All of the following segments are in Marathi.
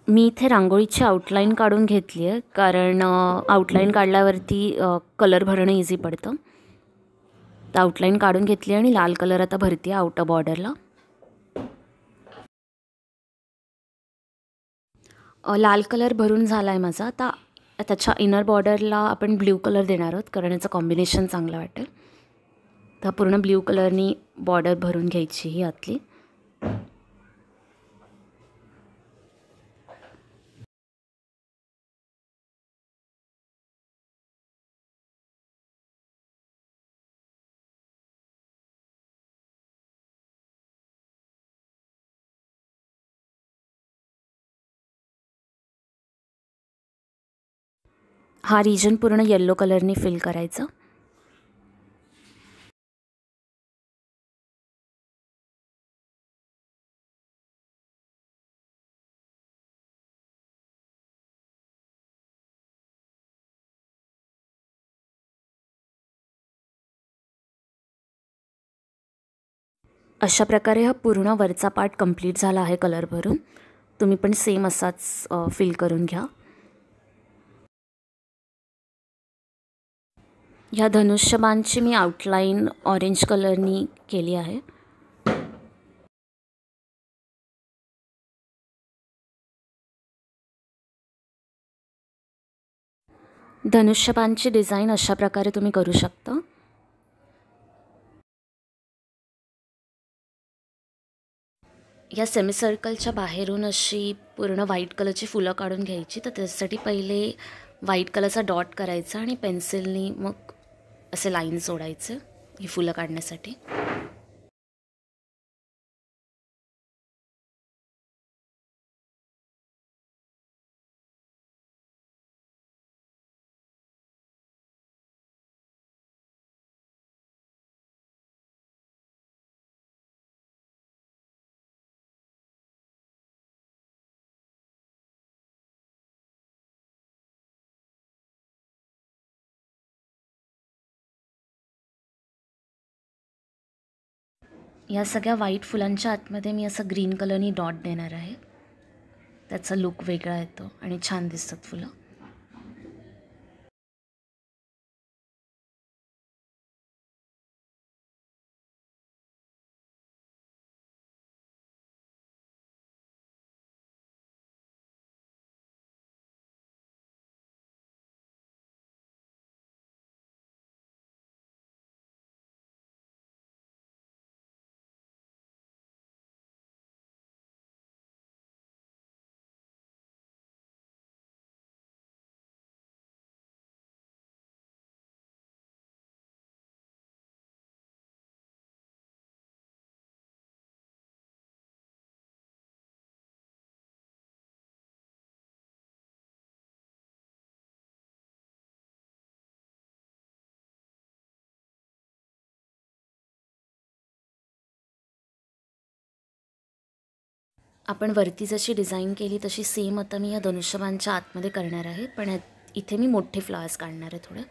मी इथे रांगोळीची आउटलाईन काढून घेतली आहे, कारण आउटलाईन काढल्यावरती कलर भरणं इझी पडतं. तर आउटलाईन काढून घेतली आणि लाल कलर आता भरते आहे आउटर बॉर्डरला. लाल कलर भरून झाला आहे माझा. आता त्याच्या इनर बॉर्डरला आपण ब्ल्यू कलर देणार आहोत, कारण याचं कॉम्बिनेशन चांगलं वाटेल. तर पूर्ण ब्ल्यू कलरनी बॉर्डर भरून घ्यायची ही आतली. हा रिजन पूर्ण येल्लो कलरनी फिल करायचा. अशा प्रकारे हा पूर्ण वरचा पार्ट कंप्लीट झाला आहे कलर भरून. तुम्ही पण सेम असाच फिल करून घ्या. ह्या धनुष्यबाणची मी आउटलाईन ऑरेंज कलरनी केली आहे. धनुष्यबाणची डिझाईन अशा प्रकारे तुम्ही करू शकता. या सेमीसर्कलच्या बाहेरून अशी पूर्ण व्हाईट कलरची फुलं काढून घ्यायची. तर त्यासाठी पहिले व्हाईट कलरचा डॉट करायचा आणि पेन्सिलनी मग असे लाईन सोडायचे ही फुलं काढण्यासाठी. या सगळ्या व्हाईट फुलांच्या आतमध्ये मी असं ग्रीन कलरनी डॉट देणार आहे. त्याचा लुक वेगळा येतो आणि छान दिसतात फुलं. आपण वरती जशी डिझाईन केली तशी सेम आता मी या धनुष्यबाणच्या आतमध्ये करणार आहे, पण इथे मी मोठे फ्लावर्स काढणार आहे थोडे.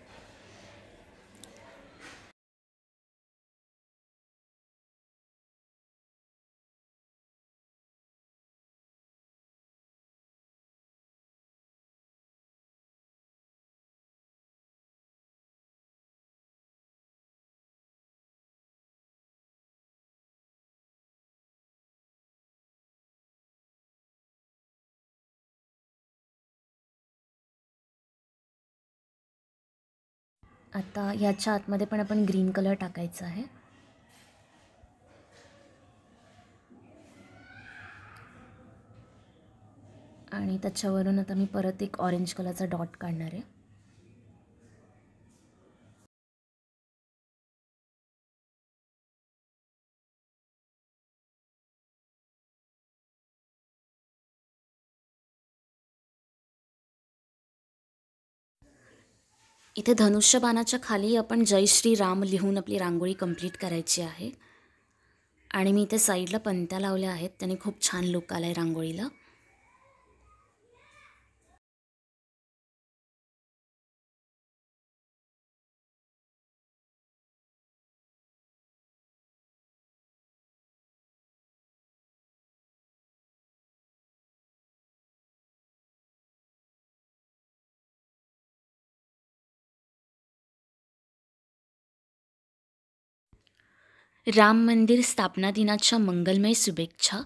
आता ह्याच्या आतमध्ये पण आपण ग्रीन कलर टाकायचा आहे. आणि त्याच्यावरून आता मी परत एक ऑरेंज कलरचा डॉट काढणार आहे. इथे धनुष्यबाणाच्या खाली आपण जय श्री राम लिहून आपली रांगोळी कंप्लीट करायची आहे. आणि मी इथे साईडला पंत्या लावल्या आहेत, त्याने खूप छान लुक आला आहे रांगोळीला. राम मंदिर स्थापना दिनाच्या मंगलमय शुभेच्छा.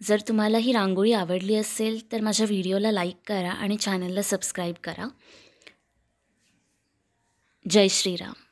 जर तुम्हाला ही रांगोळी आवडली असेल तर माझ्या व्हिडिओला लाईक करा आणि चॅनलला सबस्क्राईब करा. जय श्रीराम.